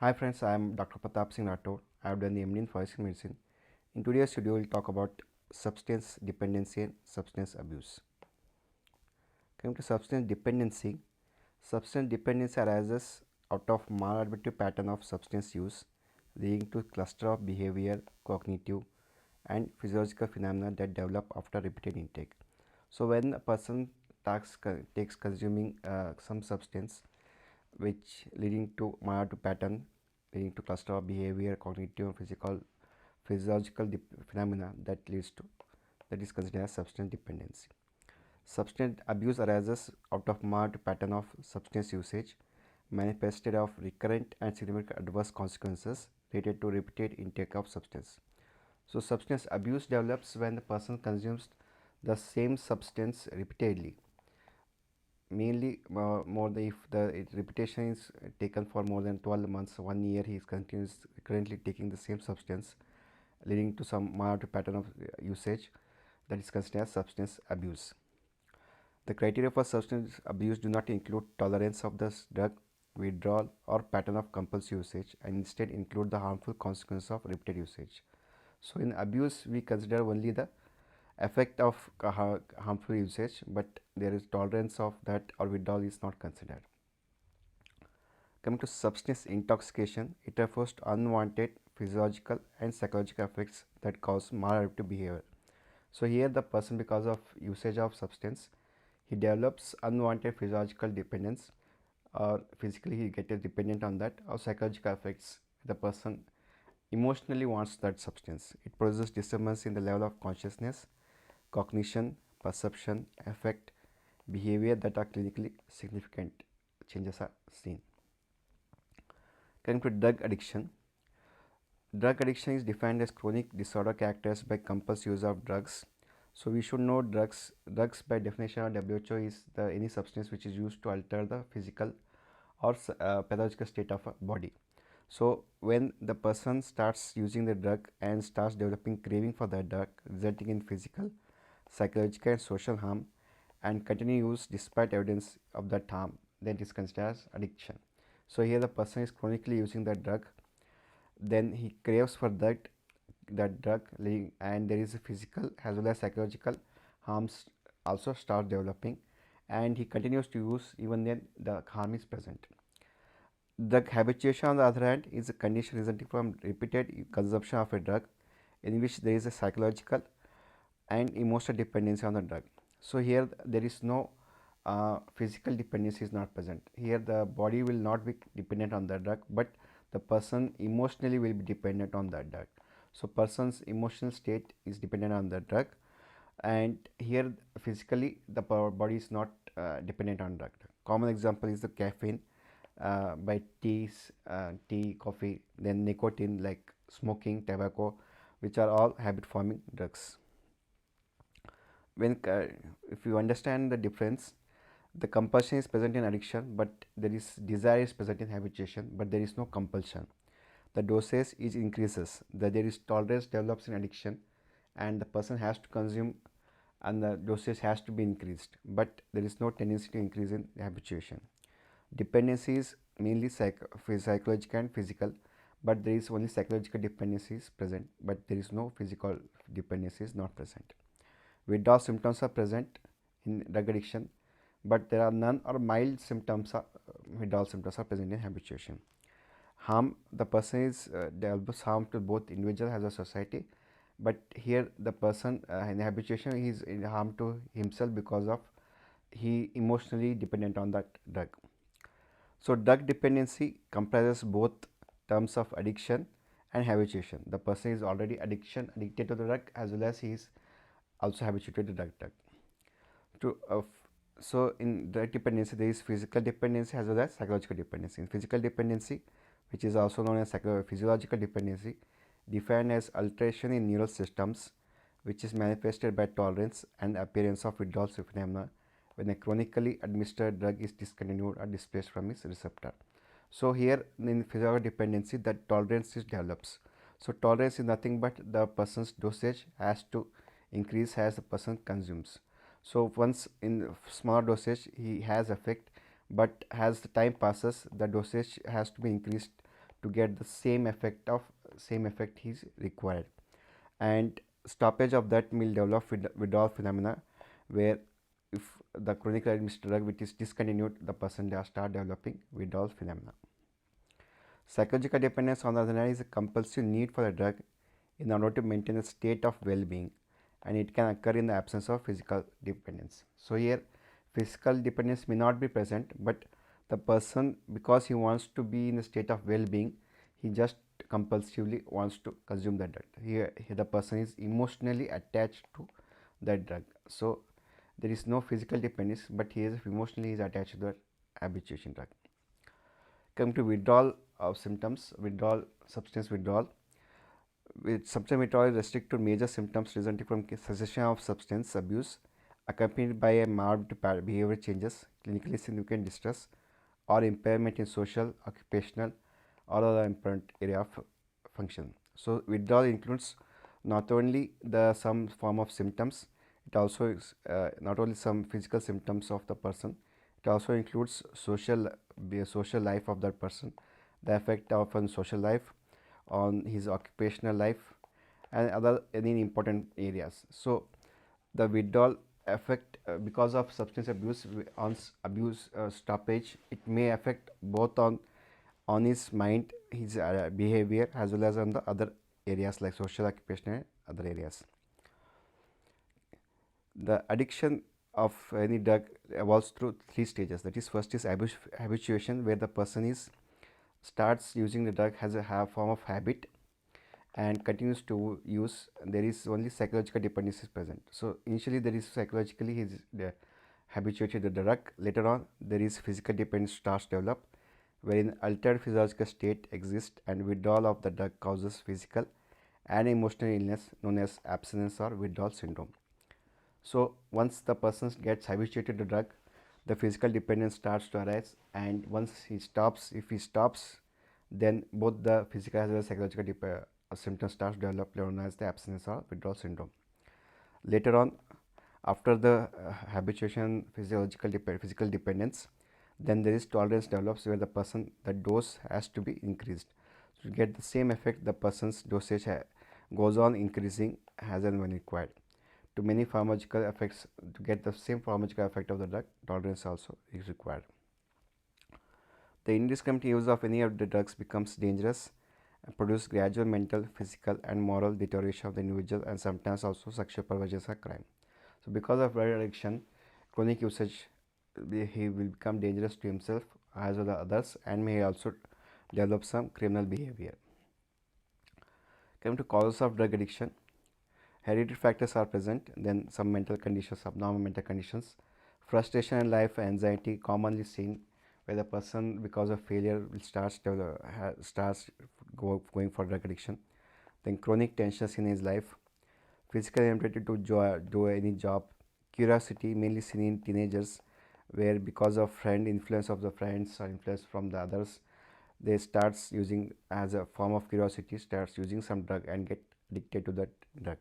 Hi friends, I am Dr. Pratap Singh Rathod. I have done the MD in Forensic Medicine. In today's video, we will talk about substance dependency and substance abuse. Coming to substance dependency arises out of maladaptive pattern of substance use, leading to cluster of behavior, cognitive, and physiological phenomena that develop after repeated intake. So, when a person takes consuming some substance, which leading to maladaptive pattern, leading to cluster of behavior, cognitive, and physiological phenomena that is considered as substance dependency. Substance abuse arises out of marked pattern of substance usage, manifested of recurrent and significant adverse consequences related to repeated intake of substance. So, substance abuse develops when the person consumes the same substance repeatedly. Mainly, if the repetition is taken for more than 12 months, 1 year, he is currently taking the same substance, leading to some mild pattern of usage, that is considered as substance abuse. The criteria for substance abuse do not include tolerance of the drug, withdrawal, or pattern of compulsive usage, and instead include the harmful consequences of repeated usage. So, in abuse, we consider only the effect of harmful usage, but there is tolerance of that or withdrawal is not considered. Coming to substance intoxication, it refers to unwanted physiological and psychological effects that cause maladaptive behavior. So, here the person, because of usage of substance, he develops unwanted physiological dependence, or physically he gets dependent on that, or psychological effects. The person emotionally wants that substance. It produces disturbance in the level of consciousness, cognition, perception, affect, behavior that are clinically significant changes are seen. Coming to drug addiction. Drug addiction is defined as chronic disorder characterized by compulsive use of drugs. So, we should know drugs. Drugs by definition of WHO is any substance which is used to alter the physical or pathological state of a body. So, when the person starts using the drug and starts developing craving for that drug, resulting in physical, psychological, and social harm, and continue use despite evidence of that harm, then it is considered as addiction. So, here the person is chronically using that drug, then he craves for that drug, and there is a physical as well as psychological harms also start developing, and he continues to use even then the harm is present. Drug habituation, on the other hand, is a condition resulting from repeated consumption of a drug in which there is a psychological and emotional dependency on the drug. So, here there is no physical dependency is not present. Here the body will not be dependent on the drug, but the person emotionally will be dependent on that drug. So, person's emotional state is dependent on the drug, and here physically the body is not dependent on drug. Common example is the caffeine by tea, coffee, then nicotine like smoking, tobacco, which are all habit forming drugs. When if you understand the difference, the compulsion is present in addiction, but there is desire is present in habituation, but there is no compulsion. The dosage is increases, there is tolerance develops in addiction, and the person has to consume, and the dosage has to be increased, but there is no tendency to increase in habituation. Dependency is mainly psychological and physical, but there is only psychological dependency is present, but there is no physical dependency is not present. Withdrawal symptoms are present in drug addiction, but there are none or mild symptoms withdrawal symptoms are present in habituation. Harm, the person is develops harm to both individual as a society, but here the person in habituation is in harm to himself because of he emotionally dependent on that drug. So, drug dependency comprises both terms of addiction and habituation. The person is already addicted to the drug, as well as he is also habituated to drug. So, in drug dependency, there is physical dependency as well as psychological dependency. In physical dependency, which is also known as physiological dependency, defined as alteration in neural systems, which is manifested by tolerance and appearance of withdrawal phenomena when a chronically administered drug is discontinued or displaced from its receptor. So, here in physiological dependency, that tolerance is develops. So, tolerance is nothing but the person's dosage has to increase as the person consumes. So, once in small dosage he has effect, but as the time passes the dosage has to be increased to get the same effect is required, and stoppage of that will develop withdrawal phenomena, where if the chronically administered drug which is discontinued, the person they start developing withdrawal phenomena. Psychological dependence, on the other hand, is a compulsive need for a drug in order to maintain a state of well-being, and it can occur in the absence of physical dependence. So here physical dependence may not be present, but the person, because he wants to be in a state of well-being, he just compulsively wants to consume that drug. Here the person is emotionally attached to that drug. So there is no physical dependence, but he is emotionally attached to that habituation drug. Come to withdrawal of symptoms, substance withdrawal. With substance withdrawal is restricted to major symptoms resulting from cessation of substance abuse, accompanied by a marked behavior changes, clinically significant distress, or impairment in social, occupational, or other important area of function. So withdrawal includes not only the some form of symptoms, it also is not only some physical symptoms of the person, it also includes social life of that person, the effect of on social life, on his occupational life, and other any important areas. So the withdrawal effect because of substance abuse, on abuse stoppage, it may affect both on his mind, his behavior, as well as on the other areas like social, occupational, and other areas. The addiction of any drug evolves through three stages. That is, first is habituation, where the person is starts using the drug as a form of habit and continues to use. There is only psychological dependence is present. So initially there is psychologically he is habituated to the drug. Later on there is physical dependence starts to develop, wherein altered physiological state exists and withdrawal of the drug causes physical and emotional illness known as abstinence or withdrawal syndrome. So once the person gets habituated to drug, the physical dependence starts to arise, and once he stops, if he stops, then both the physical as well as psychological symptoms starts to develop, known as the abstinence or withdrawal syndrome. Later on, after the habituation, physical dependence, then there is tolerance develops, where the person, the dose has to be increased. So to get the same effect, the person's dosage goes on increasing as and when required. To many pharmacological effects, to get the same pharmacological effect of the drug, tolerance also is required. The indiscriminate use of any of the drugs becomes dangerous and produce gradual mental, physical, and moral deterioration of the individual, and sometimes also sexual perversions or crime. So because of drug addiction, chronic usage, he will become dangerous to himself as well as others, and may also develop some criminal behavior. Coming to causes of drug addiction, hereditary factors are present, then some mental conditions, abnormal mental conditions, frustration in life, anxiety commonly seen, where the person because of failure will going for drug addiction. Then chronic tensions in his life, physical inability to do any job, curiosity mainly seen in teenagers, where because of influence of the friends or influence from the others, they starts using as a form of curiosity, starts using some drug and get addicted to that drug.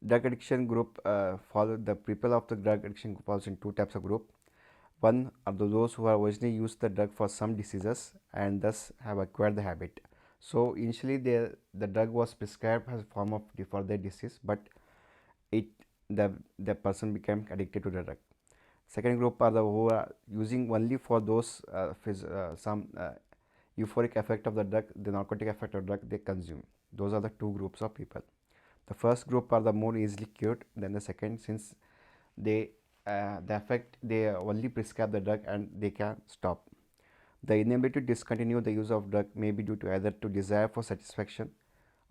Drug addiction group follow the people of the drug addiction falls in two types of group. One are those who have originally used the drug for some diseases and thus have acquired the habit. So initially the drug was prescribed as a form of for their disease, but it the person became addicted to the drug. Second group are the who are using only for those some euphoric effect of the drug, the narcotic effect of drug they consume. Those are the two groups of people. The first group are the more easily cured than the second, since they the effect they only prescribe the drug and they can stop. The inability to discontinue the use of drug may be due to either to desire for satisfaction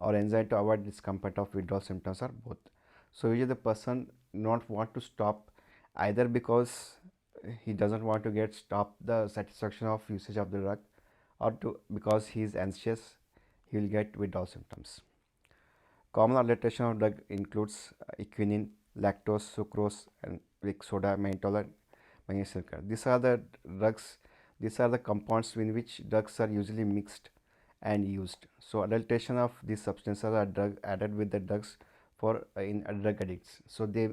or anxiety to avoid discomfort of withdrawal symptoms, or both. So usually the person not want to stop either because he doesn't want to get stop the satisfaction of usage of the drug, or to because he is anxious he will get withdrawal symptoms. Common adulteration of drug includes quinine, lactose, sucrose, and like soda, mannitol, and magnesium. These are the drugs. These are the compounds in which drugs are usually mixed and used. So adulteration of these substances are added with the drugs for in drug addicts. So they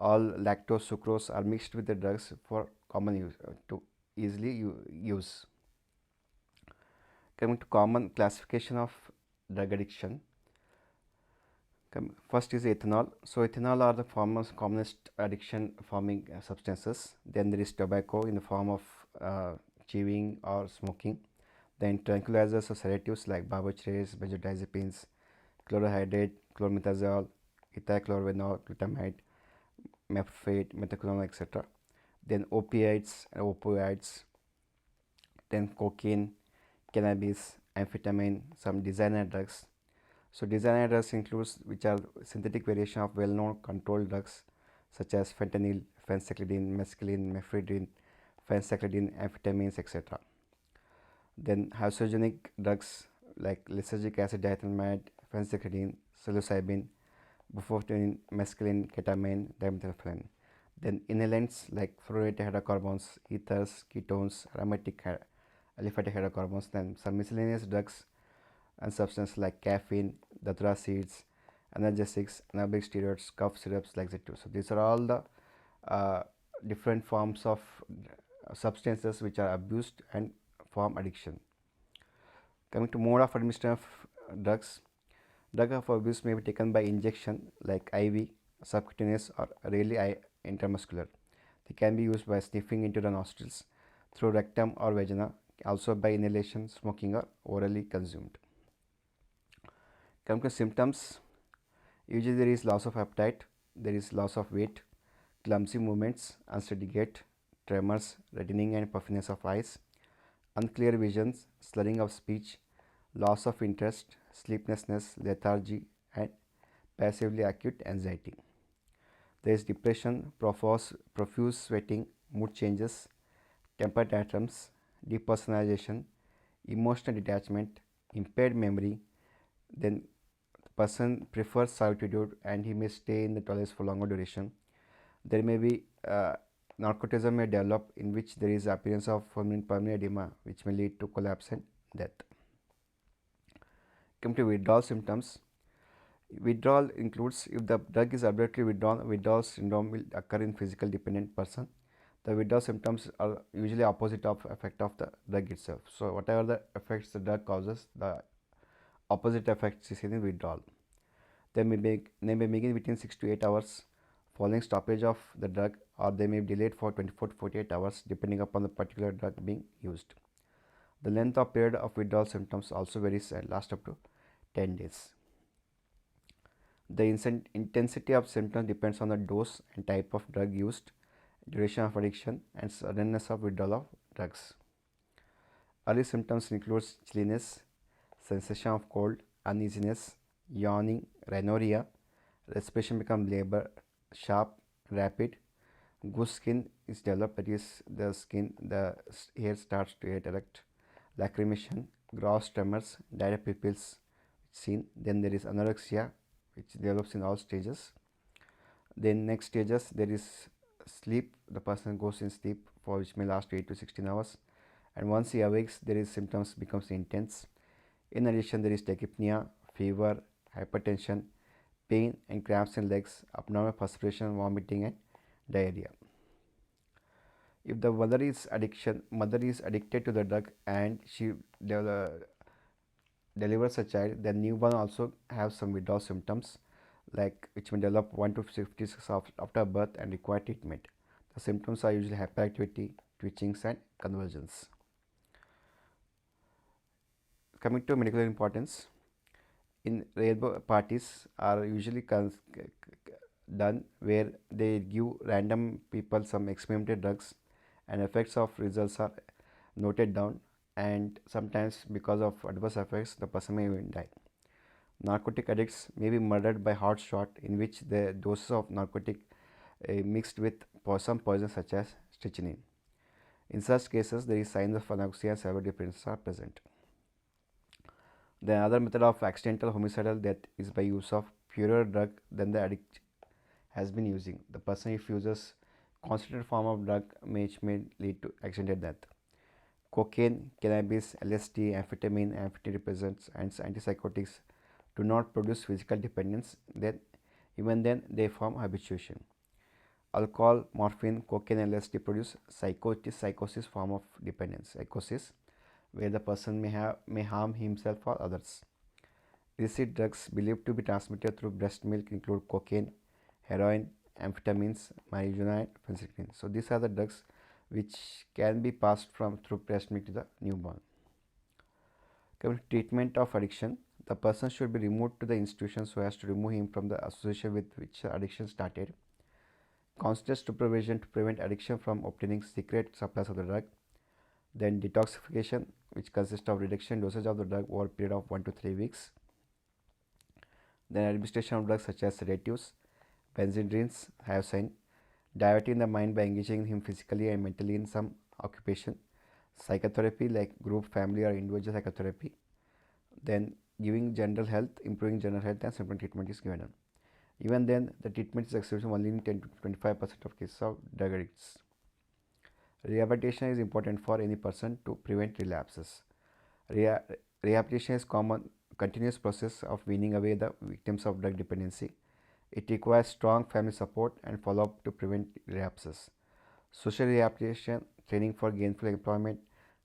all lactose, sucrose are mixed with the drugs for common use to easily use. Coming to common classification of drug addiction. First is ethanol. So ethanol are the commonest addiction forming substances. Then there is tobacco in the form of chewing or smoking. Then tranquilizers or sedatives like barbiturates, benzodiazepines, chlorohydrate, chlormetazole, ethylchlorovenol, glutamate, methylphenidate, methaqualone, etc. Then opiates and opioids. Then cocaine, cannabis, amphetamine, some designer drugs. So designer drugs includes which are synthetic variation of well-known controlled drugs such as fentanyl, phencyclidine, mescaline, mephedrine, phencyclidine, amphetamines, etc. Then hallucinogenic drugs like lysergic acid diethylamide, phencyclidine, psilocybin, bufotenin, mescaline, ketamine, dimethylphenidate. Then inhalants like fluorinated hydrocarbons, ethers, ketones, aromatic aliphatic hydrocarbons. Then some miscellaneous drugs and substances like caffeine, datura seeds, analgesics, anabolic steroids, cough syrups, like that too. So these are all the different forms of substances which are abused and form addiction. Coming to mode of administration of drugs, drug of abuse may be taken by injection like IV, subcutaneous, or rarely intramuscular. They can be used by sniffing into the nostrils, through rectum or vagina, also by inhalation, smoking, or orally consumed. Coming to symptoms, usually there is loss of appetite, there is loss of weight, clumsy movements, unsteady gait, tremors, reddening and puffiness of eyes, unclear visions, slurring of speech, loss of interest, sleeplessness, lethargy, and passively acute anxiety. There is depression, profuse sweating, mood changes, temper tantrums, depersonalization, emotional detachment, impaired memory. Then the person prefers solitude and he may stay in the toilets for longer duration. There may be narcotism may develop in which there is appearance of pulmonary edema which may lead to collapse and death. Come to withdrawal symptoms. Withdrawal includes if the drug is abruptly withdrawn, withdrawal syndrome will occur in physical dependent person. The withdrawal symptoms are usually opposite of effect of the drug itself. So whatever the effects the drug causes, the opposite effects is in withdrawal. They may begin within 6 to 8 hours following stoppage of the drug, or they may be delayed for 24 to 48 hours depending upon the particular drug being used. The length of period of withdrawal symptoms also varies and lasts up to 10 days. The intensity of symptoms depends on the dose and type of drug used, duration of addiction, and suddenness of withdrawal of drugs. Early symptoms include chilliness, sensation of cold, uneasiness, yawning, rhinorrhea, respiration becomes labored, sharp, rapid, goose skin is developed, that is the hair starts to get erect, lacrimation, gross tremors, dilate pupils seen. Then there is anorexia which develops in all stages. Then next stages there is sleep, the person goes in sleep for which may last 8 to 16 hours, and once he awakes there is symptoms becomes intense. In addition there is tachypnea, fever, hypertension, pain and cramps in legs, abnormal perspiration, vomiting and diarrhea. If the mother is addicted to the drug and she delivers a child, the newborn also have some withdrawal symptoms like which may develop 1 to 56 hours after birth and require treatment. The symptoms are usually hyperactivity, twitchings and convulsions. Coming to medical importance, in rare parties are usually done where they give random people some experimental drugs and effects of results are noted down, and sometimes because of adverse effects the person may even die. Narcotic addicts may be murdered by hot shot in which the doses of narcotic mixed with some poison such as strychnine. In such cases there is signs of anoxia and severe dependence are present. The other method of accidental homicidal death is by use of purer drug than the addict has been using. The person if uses concentrated form of drug which may lead to accidental death. Cocaine, cannabis, LSD, amphetamine, antidepressants and antipsychotics do not produce physical dependence, even then they form habituation. Alcohol, morphine, cocaine, LSD produce psychosis form of dependence, psychosis, where the person may harm himself or others. Illicit drugs believed to be transmitted through breast milk include cocaine, heroin, amphetamines, marijuana, and phencycline. So these are the drugs which can be passed from through breast milk to the newborn. Coming to treatment of addiction, the person should be removed to the institution so as to remove him from the association with which the addiction started. Constant supervision to prevent addiction from obtaining secret supplies of the drug. Then detoxification, which consists of reduction dosage of the drug over a period of 1 to 3 weeks. Then administration of drugs such as sedatives, benzodrines, hyoscine, diverting the mind by engaging him physically and mentally in some occupation. Psychotherapy like group, family, or individual psychotherapy. Then giving general health, improving general health, and symptom treatment is given. Even then, the treatment is acceptable only in 10 to 25% of cases of drug addicts. Rehabilitation is important for any person to prevent relapses. Rehabilitation is common continuous process of weaning away the victims of drug dependency. It requires strong family support and follow-up to prevent relapses. Social rehabilitation, training for gainful employment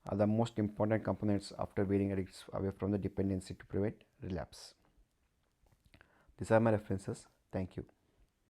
are the most important components after weaning addicts away from the dependency to prevent relapse. These are my references. Thank you.